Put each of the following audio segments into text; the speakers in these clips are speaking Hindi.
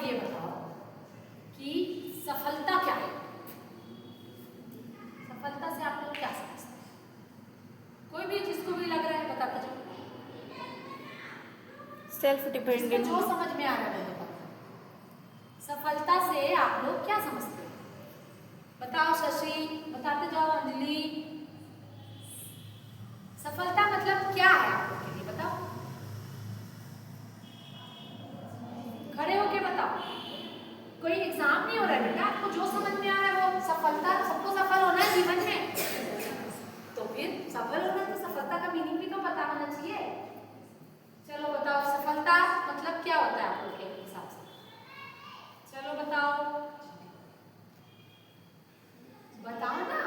लोग ये बताओ कि सफलता क्या है? सफलता से आप लोग क्या समझते हैं? कोई भी जिसको भी लग रहा है बताते जाओ। सेल्फ डिपेंडेंट, जो समझ में आ रहा है बताओ। सफलता से आप लोग क्या समझते हैं? बताओ शशि, बताते जाओ। अंजलि, सफलता मतलब क्या है आप लोग के लिए? बताओ, खड़े होके बताओ। कोई एग्जाम नहीं हो रहा है बेटा, आपको जो समझ में आ रहा है वो सफलता। सबको सफल होना है जीवन में, तो फिर सफल होना तो सफलता का मीनिंग भी तो पता होना चाहिए। चलो बताओ, सफलता मतलब क्या होता है आप लोग के हिसाब से? चलो बताओ, बताओ ना।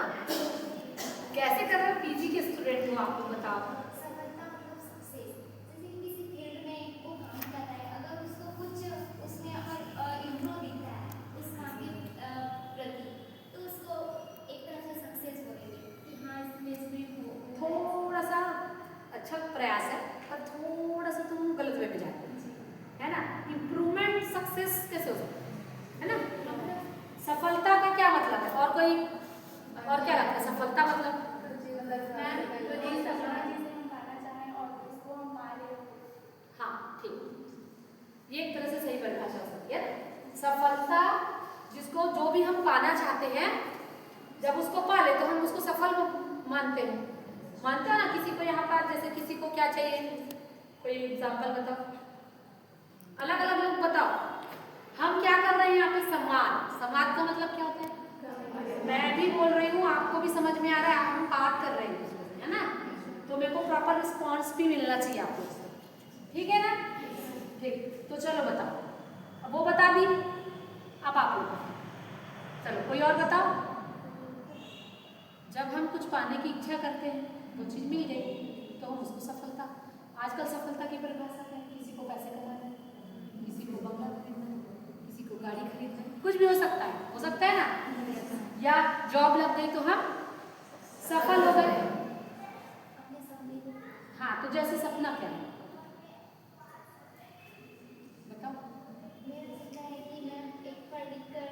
कैसे कर रहे हो? पीजी के स्टूडेंट हो आप लोग, बताओ। सफलता मतलब सक्सेस, जैसे कि किसी फील्ड में वो काम कर रहा है, अगर उसको कुछ उसमें अगर इम्प्रूव दिखता है उस काम के प्रति, तो उसको एक तरह से सक्सेस बोलेंगे कि हाँ इसमें हो। थोड़ा सा अच्छा प्रयास है, पर थोड़ा सा तुम गलत वे में जा रहे हो, है ना? इम्प्रूवमेंट सक्सेस कैसे हो सकता है ना? सफलता का क्या मतलब है? और कोई और क्या लगता है सफलता मतलब? हाँ ठीक, ये एक तरह से सही परिभाषा हो सकती है। सफलता जिसको जो भी हम पाना चाहते हैं, जब उसको पा ले तो हम उसको सफल मानते हैं। मानते हो ना? किसी को यहाँ पर जैसे किसी को क्या चाहिए, कोई एग्जाम्पल बताओ, अलग अलग लोग बताओ। हम क्या कर रहे हैं यहाँ पे? संवाद। संवाद का मतलब क्या होता है? मैं भी बोल रही हूँ, आपको भी समझ में आ रहा है, हम बात कर रहे हैं, है ना? तो मेरे को प्रॉपर रिस्पॉन्स भी मिलना चाहिए आपको, ठीक है ना? ठीक, तो चलो बताओ। अब वो बता दी, अब आप लोग चलो कोई और बताओ। जब हम कुछ पाने की इच्छा करते हैं, वो चीज़ मिल गई तो हम उसको सफलता। आजकल सफलता की परिभाषा क्या है? किसी को पैसे कमाना है, किसी को बंगला खरीदना है, किसी को गाड़ी खरीदना है, कुछ भी हो सकता है, हो सकता है ना? या जॉब लग गई तो हम सफल हो गए। अपने सपने को। हाँ, तो जैसे सपना क्या है बताओ? मेरा सपना है कि मैं एक पढ़ लिख कर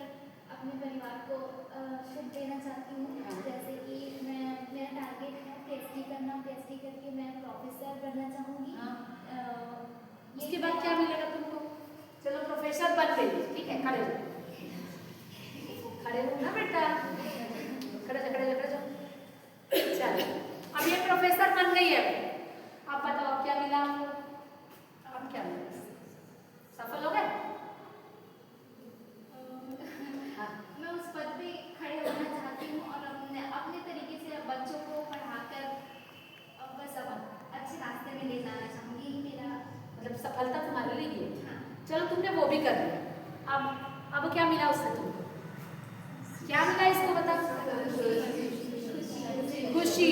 अपने परिवार को सुख देना चाहती हूँ। जैसे कि मैं, मेरा टारगेट है पीएचडी करना, पीएचडी करके मैं प्रोफेसर बनना चाहूँगी। उसके बाद क्या मिलेगा तुमको? चलो प्रोफेसर बन गई, ठीक है, खड़े हो, खड़े हो ना बेटा, खड़े जा, खड़े जा, खड़े जा। चलो, अब ये प्रोफेसर बन गई है, अब बताओ अब क्या मिला आपको? अब क्या मिला? सफल हो गए? मैं उस पद पे खड़े होना चाहती हूँ और अपने तरीके से बच्चों को पढ़ाकर बस अब अच्छे रास्ते में ले जाना चाहूँगी। मेरा मतलब सफलता तुम्हारे लिए ये है। चलो तुमने वो भी कर लिया, अब क्या मिला उससे तुमको? क्या मिला इसको बताओ? खुशी।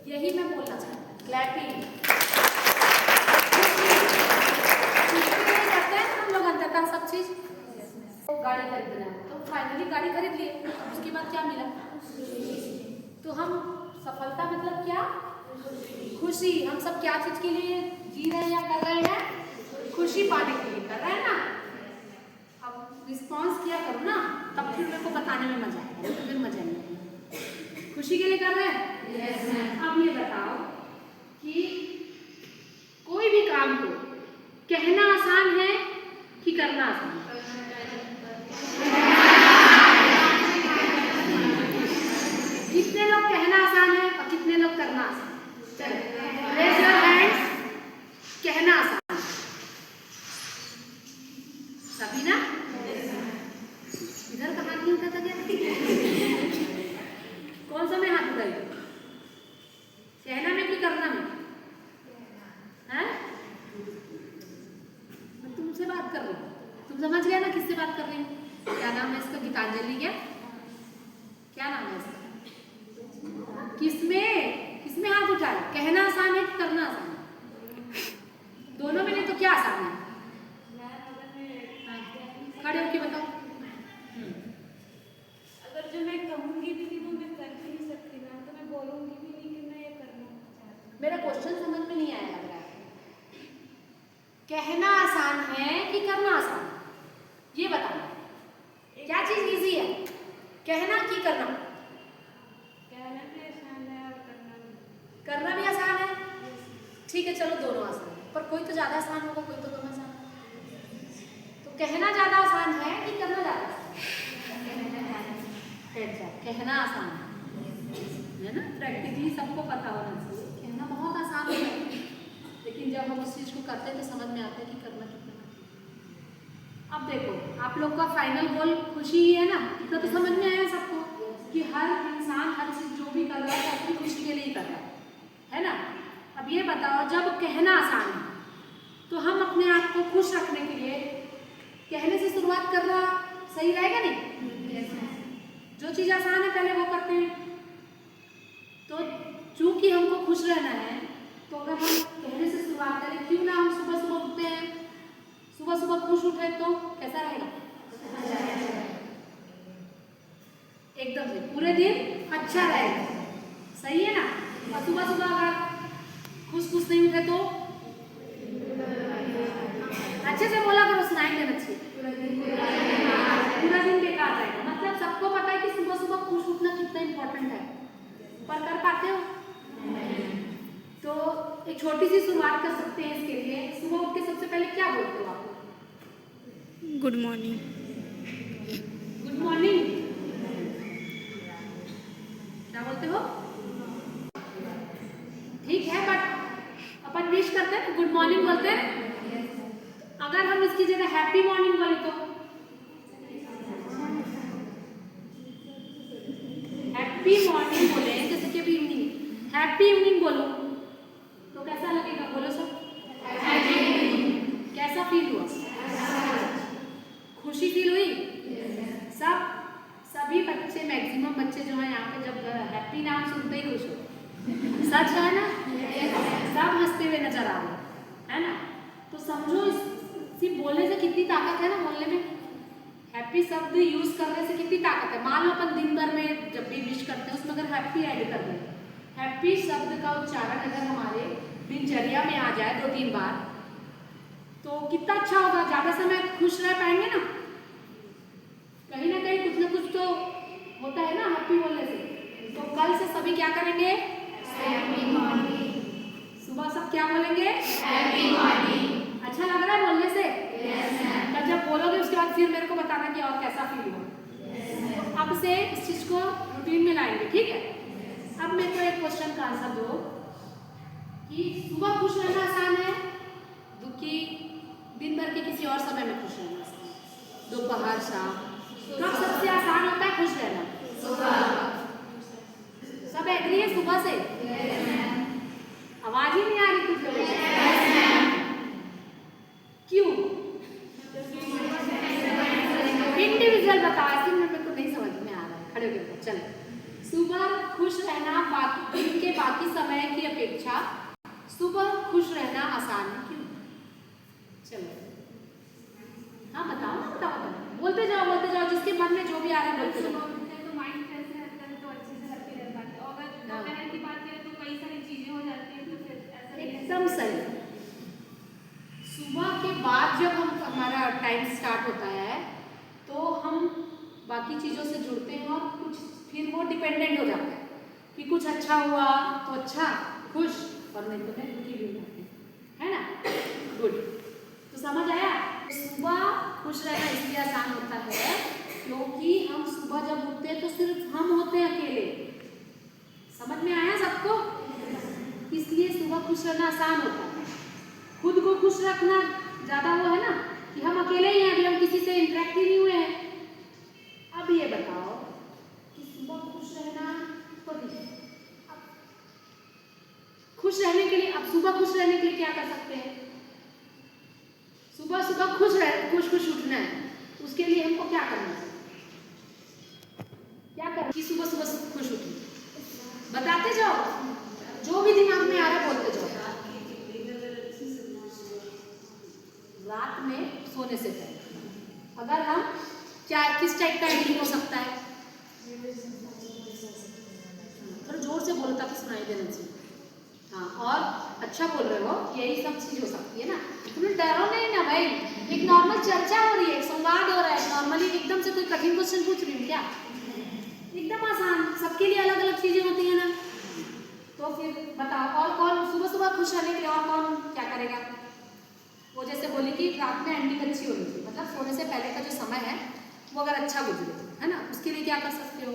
यही मैं बोलना चाहती हूँ। क्लैपिंग। करते हैं हम लोग अंततः सब चीज। तो गाड़ी खरीदना है तो फाइनली गाड़ी खरीद लिए, उसके बाद क्या मिला? तो हम सफलता मतलब क्या? खुशी। हम सब क्या चीज के लिए जी रहे हैं या कर रहे हैं? खुशी पाने के लिए कर रहे हैं ना? अब रिस्पॉन्स किया करो ना, तब फिर मेरे को बताने में मजा आएगा, तो फिर मजा नहीं आएगा। खुशी के लिए कर रहे हैं? yes, अब ये बताओ कि कोई भी काम को कहना आसान है कि करना आसान है? कितने लोग कहना आसान है और कितने लोग करना आसान है? चलो रेज योर हैंड्स। कहना आसान सभी ना? इधर कहाँ नहीं उठा था क्या? कौन सा में हाथ उठाई? कहना में कि करना में? हैं? मैं तुमसे बात कर रही हूँ, तुम समझ गए ना किससे बात कर रही हूँ? क्या नाम है इसका? गीतांजलि। क्या नाम है इसका? किसमें हाथ उठाए? कहना आसान है कि करना आसान है? दोनों में नहीं तो क्या आसान है? खड़े होके बताओ। अगर जो मैं कहूँगी भी वो मैं कर भी नहीं सकती ना, तो मैं बोलूँगी भी नहीं कि मैं ये करना चाहती हूँ। मेरा क्वेश्चन समझ में नहीं आया लग रहा है। कहना आसान है कि करना आसान? ये बताओ क्या चीज इजी है, कहना कि करना? कहना भी आसान है और करना भी। करना भी आसान है, ठीक है चलो दोनों आसान है, पर कोई तो ज्यादा आसान होगा, कोई तो कम आसान होगा। तो कहना ज्यादा आसान है कि करना ज्यादा आसान है? कहना आसान है ना, प्रैक्टिकली सबको पता होना चाहिए, कहना बहुत आसान होता है, लेकिन जब हम उस चीज को करते हैं तो समझ में आता है कि करना कितना। अब देखो आप लोग का फाइनल गोल खुशी ही है ना, इतना तो समझ में आया सबको कि हर इंसान हर चीज जो भी कर रहा है अपनी खुशी के लिए ही कर रहा है ना। अब ये बताओ जब कहना आसान है तो हम अपने आप को खुश रखने के लिए कहने से शुरुआत करना सही रहेगा नहीं? जो चीज आसान है पहले वो करते हैं। तो चूंकि हमको खुश रहना है तो अगर हम कहने से शुरुआत करें, क्यों ना हम सुबह सुबह उठते हैं, सुबह सुबह खुश उठे तो कैसा रहेगा? एकदम से पूरे दिन अच्छा रहेगा, सही है ना। और सुबह सुबह अगर खुश खुश नहीं उठे तो अच्छे से बोला करो, सुनाई देना चाहिए, पूरा दिन बेकार जाएगा। मतलब सबको पता है कि सुबह सुबह खुश उठना कितना इंपॉर्टेंट है, पर कर पाते हो? तो एक छोटी सी शुरुआत कर सकते हैं इसके लिए। सुबह उठ के सबसे पहले क्या बोलते हो आप? Good morning. गुड मॉर्निंग क्या बोलते हो? ठीक है, बट अपन विश करते हैं, गुड मॉर्निंग बोलते हैं। अगर हम इसकी जगह हैप्पी मॉर्निंग बोले तो हैप्पी मॉर्निंग बोले, जैसे कि अभी इवनिंग, हैप्पी इवनिंग बोलो तो कैसा लगेगा? बोलो सब। कैसा फील हुआ? खुशी फील हुई? सभी बच्चे, मैक्सिमम बच्चे जो हैं यहाँ पे जब हैप्पी नाम सुनते ही खुश हो, सच है ना? सब हंसते हुए नजर आ रहे है ना। तो समझो सिर्फ बोलने से कितनी ताकत है ना, बोलने में हैप्पी शब्द यूज करने से कितनी ताकत है। मान लो अपन दिन भर में जब भी विश करते हैं उसमें अगर हैप्पी ऐड कर दें, हैप्पी शब्द का उच्चारण अगर हमारे दिनचर्या में आ जाए 2-3 बार तो कितना अच्छा होगा, ज्यादा समय खुश रह पाएंगे ना। कहीं ना कहीं कुछ ना कुछ तो होता है ना हैप्पी बोलने से। तो कल से सभी क्या करेंगे? Happy morning. सुबह सब क्या बोलेंगे? Happy morning. अच्छा लग रहा है बोलने से? Yes ma'am. तब जब बोलोगे उसके बाद फिर मेरे को बताना कि और कैसा फील हुआ। तो अब से इस चीज को रूटीन में लाएंगे, ठीक है? अब मेरे को एक क्वेश्चन का आंसर दो कि सुबह खुश रहना आसान है, दुखी दिन भर के किसी और समय में खुश रहना आसान है? दोपहर, शाम, कब सबसे आसान होता है खुश रहना? सुबह। सब एग्री है सुबह से? आवाज ही नहीं आ रही कुछ लोगों से। क्यों? इंडिविजुअल बताओ, ऐसे में मेरे को नहीं समझ में आ रहा है। खड़े होकर चलो। सुबह खुश रहना दिन के बाकी समय की अपेक्षा सुबह खुश रहना आसान है, क्यों? चलो हाँ बताओ ना, बताओ। बोलते जाओ जिसके मन में जो भी आ रहा है बोलते जाओ। तो माइंड फ्रेश रहता है, तो अच्छे से हैप्पी रह पाते हैं। अगर दोपहर की बात करें तो कई सारी चीजें हो जाती हैं, तो फिर ऐसा एकदम सही। सुबह के बाद जब हमारा टाइम स्टार्ट होता है तो हम बाकी चीज़ों से जुड़ते हैं और कुछ फिर वो डिपेंडेंट हो जाता है कि कुछ अच्छा हुआ तो अच्छा खुश, और नहीं तो नहीं दुखी भी हो जाते हैं, है ना। गुड, तो समझ आया? सुबह खुश रहना इसलिए आसान होता है क्योंकि हम सुबह जब उठते हैं तो सिर्फ हम होते हैं अकेले। समझ में आया सबको? इसलिए सुबह खुश रहना आसान होता है। खुद को खुश रखना ज्यादा वो है ना कि हम अकेले ही हैं, अभी हम किसी से इंटरेक्ट ही नहीं हुए हैं। अब ये बताओ कि सुबह खुश रहना तो खुश रहने के लिए, अब सुबह खुश रहने के लिए क्या कर सकते हैं? सुबह खुश उठना है, उसके लिए हमको क्या करना है? क्या करना कि सुबह खुश उठे? बताते जाओ, जो भी दिमाग में आ रहा है बोलते जाओ। रात में सोने से पहले अगर हम क्या किस टाइप का रीडिंग हो सकता है? थोड़ा जोर से बोलो ताकि सुनाई देना चाहिए। हाँ, और अच्छा बोल रहे हो, यही सब चीज हो सकती है ना। तुम डरो नहीं ना भाई, एक नॉर्मल चर्चा हो रही है, एक संवाद हो रहा है। नॉर्मली एकदम से कोई कठिन क्वेश्चन पूछ रही हूँ क्या? एकदम आसान, सबके लिए अलग अलग चीजें होती है ना। तो फिर बताओ, और कौन सुबह सुबह खुश रहने के लिए और कौन क्या करेगा? वो जैसे बोली कि रात में एंडिंग अच्छी होनी चाहिए, मतलब सोने से पहले का जो समय है वो अगर अच्छा गुजरे, है ना, उसके लिए क्या कर सकते हो?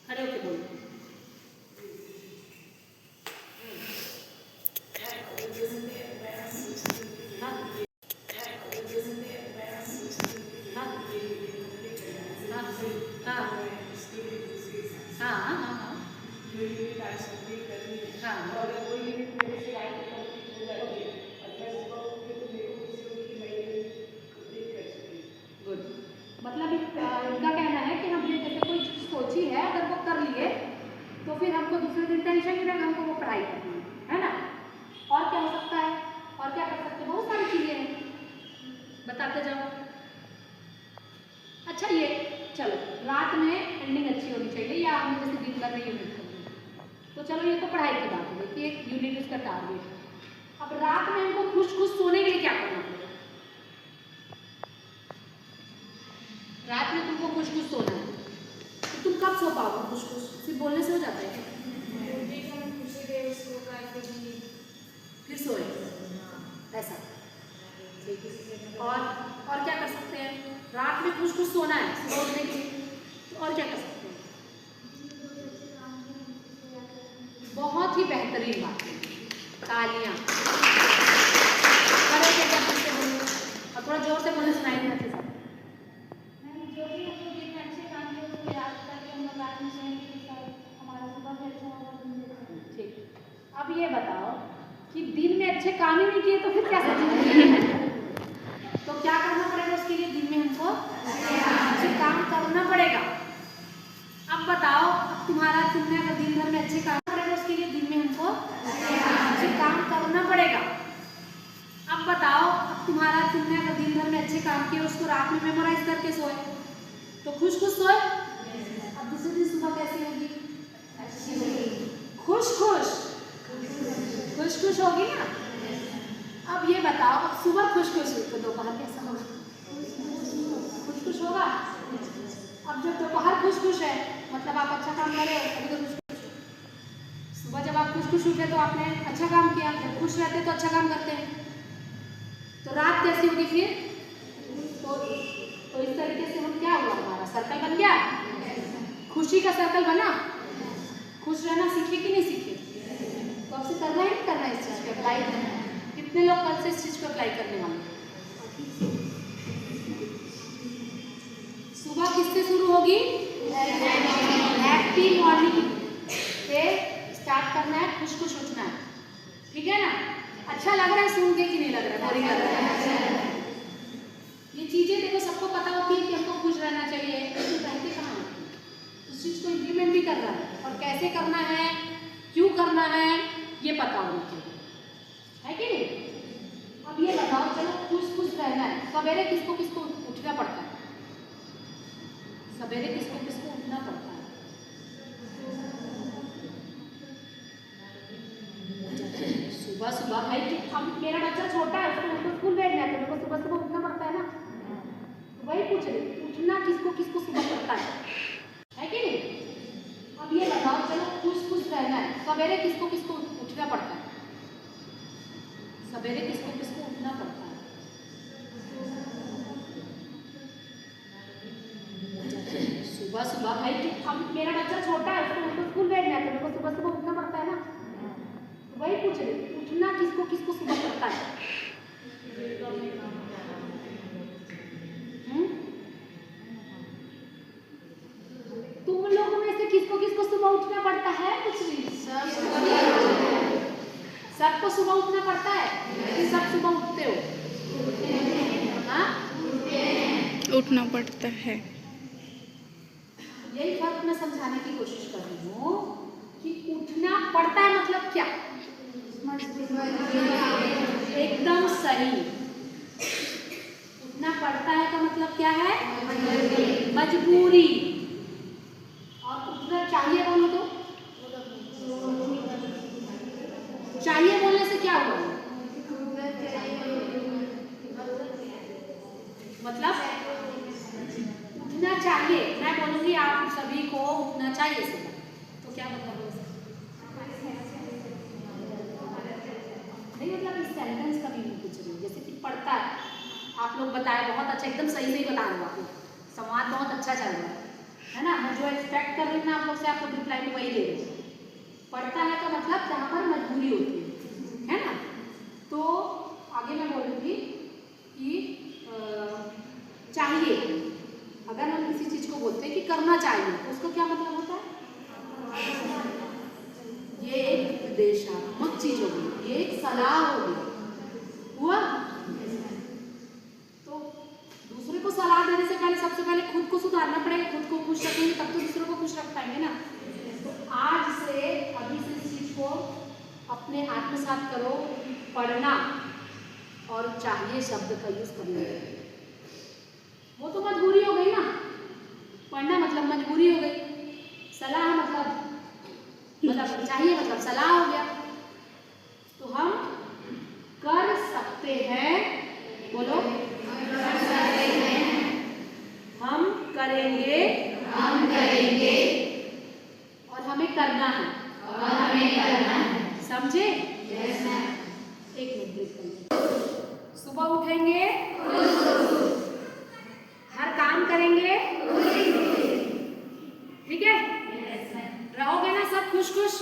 खड़े होके बोलो। मतलब इनका कहना है कि हमने जैसे कोई चीज सोची है, अगर वो कर लिए तो फिर हमको दूसरे दिन टेंशन नहीं रहेगा, हमको वो पढ़ाई करनी है ना। और क्या हो सकता है, और क्या कर सकते हैं? बहुत सारी चीजें हैं, बताते जाओ। अच्छा ये चलो, रात में एंडिंग अच्छी होनी चाहिए, या हमने जैसे दिन भर में यूनिट करनी है, तो चलो ये तो पढ़ाई की बात है कि एक यूनिट उसका टारगेट है। अब रात में हमको खुश खुश सोने के लिए क्या करना पड़ेगा? रात में तुमको खुश खुश सोना है, तो तुम कब सो पाओगे खुश खुश? सिर्फ बोलने से हो जाता है क्या? फिर सोए ऐसा, ठीक है। और क्या कर सकते हैं? रात में खुश खुश सोना है, सुबह उठने के लिए, तो और क्या कर सकते हैं? बहुत ही बेहतरीन बात है, तालियां। खड़े होकर क्या करते बोलो, और थोड़ा जोर से बोलने सुनाई नहीं देती सब। जो भी हम लोग दिन में अच्छे काम किए उसको याद करके हम लोग रात में सोएंगे तो हमारा सुबह भी अच्छा होगा, दिन भी अच्छा होगा। ठीक, अब ये बताओ कि दिन में अच्छे काम ही नहीं किए तो फिर क्या सोचेंगे? तो क्या करना पड़ेगा उसके लिए? दिन में हमको अच्छे काम करना पड़ेगा। अब बताओ, अब तुमने अगर दिन भर में अच्छे काम करेगा, उसके लिए दिन में हमको अच्छे काम करना पड़ेगा। अब बताओ, अब तुमने अगर दिन भर में अच्छे काम किए, उसको रात में मेमोराइज करके सोए, तो खुश खुश सोए। अब दूसरे दिन सुबह कैसी होगी? खुश खुश होगी ना। अब ये बताओ, अब सुबह खुश खुश हुई तो दोपहर कैसा होगा? खुश खुश होगा। अब जब दोपहर खुश खुश है, मतलब आप अच्छा काम करे, अभी तो खुश खुश। सुबह जब आप खुश खुश उठे तो आपने अच्छा काम किया, जब खुश रहते तो अच्छा काम करते हैं। तो रात कैसी होगी फिर? तो इस तरीके से हम क्या हुआ, हमारा सर्कल बन गया, खुशी का सर्कल बना। खुश रहना सीखे कि नहीं सीखे? तो अब से करना ही नहीं करना इस चीज पे अप्लाई करना है। कितने लोग कल से इस चीज पे अप्लाई करने वाले? सुबह किससे शुरू होगी? हैप्पी मॉर्निंग से स्टार्ट करना है, खुश खुश उठना है, ठीक है ना। अच्छा लग रहा है सुन के कि नहीं लग रहा है? बोरिंग लग रहा है? ये चीजें देखो सबको पता होती है कि हमको खुश रहना चाहिए, लेकिन रहते कहाँ हैं? उस चीज को इम्प्लीमेंट भी करना है, और कैसे करना है, क्यों करना है, ये पता होना चाहिए, है कि नहीं? अब ये बताओ, चलो खुश खुश रहना है, सवेरे किसको किसको उठना पड़ता है? सवेरे किसको किसको उठना पड़ता है? सुबह सुबह भाई, अब मेरा बच्चा छोटा है, उसको स्कूल भेजना है, तो मेरे को सुबह सुबह उठना पड़ता है ना। वही पूछ रही, उठना किसको किसको सुबह पड़ता है कि नहीं? अब ये बताओ, चलो खुश खुश रहना है, सवेरे किसको किसको उठना पड़ता है? सवेरे किसको किसको उठना पड़ता है? सुबह सुबह भाई, अब मेरा बच्चा छोटा है, उसको स्कूल भेजना है, तो मेरे को सुबह सुबह उठना पड़ता है ना। वही पूछ रही, उठना किसको किसको सुबह पड़ता है? तुम लोगों में से किसको किसको सुबह उठना पड़ता है? कुछ नहीं, सबको सुबह उठना पड़ता है कि सब सुबह उठते हो? हाँ, उठना पड़ता है। यही फर्क मैं समझाने की कोशिश कर रही हूँ कि उठना पड़ता है मतलब क्या। एकदम सही, उठना पड़ता है का मतलब क्या है? मजबूरी। और उठना चाहिए बोलो तो, चाहिए बोलने से क्या हुआ? सभी को उठना चाहिए सुबह। तो क्या मतलब है उसका? नहीं, मतलब इस सेंटेंस का भी कुछ नहीं, जैसे कि पढ़ता है, आप लोग बताए बहुत अच्छा, एकदम सही सही बता रहे हो आप लोग, संवाद बहुत अच्छा चल रहा है ना। मैं जो एक्सपेक्ट कर रही हूँ ना आप लोग से, आप लोग रिप्लाई में वही दे रहे हो। पढ़ता है का मतलब जहाँ पर मजबूरी होती है ना। तो आगे मैं बोलूँगी कि चाहिए, अगर हम किसी चीज़ को बोलते हैं कि करना चाहिए तो उसका क्या मतलब होता है? ये एक उपदेशात्मक चीज होगी, ये एक सलाह होगी, हुआ। तो दूसरे को सलाह देने से पहले सबसे पहले खुद को सुधारना पड़ेगा, खुद को खुश रखेंगे तब तो दूसरों को खुश रख पाएंगे ना। तो आज से, अभी से इस चीज को अपने आत्मसात करो, पढ़ना और चाहिए शब्द का यूज करना। वो तो मजबूरी हो गई ना, पढ़ना मतलब मजबूरी हो गई, सलाह मतलब चाहिए मतलब सलाह हो गया। तो हम कर सकते हैं, बोलो, कर सकते हैं, हम करेंगे, और हमें करना है, समझे? एक मिनट, सुबह उठेंगे, हर काम करेंगे, ठीक है? रहोगे ना सब खुश खुश?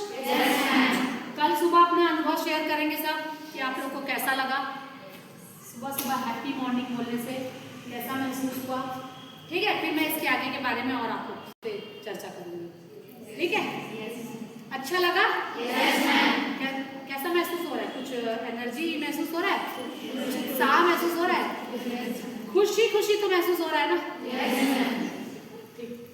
कल सुबह अपने अनुभव शेयर करेंगे सब कि आप लोग को कैसा लगा, सुबह सुबह हैप्पी मॉर्निंग बोलने से कैसा महसूस हुआ, ठीक है? फिर मैं इसके आगे के बारे में और आप लोग से चर्चा करूँगी, ठीक है? अच्छा लगा? कैसा महसूस हो रहा है? कुछ एनर्जी महसूस हो रहा है? कुछ उत्साह महसूस हो रहा है? खुशी खुशी तो महसूस हो रहा है ना?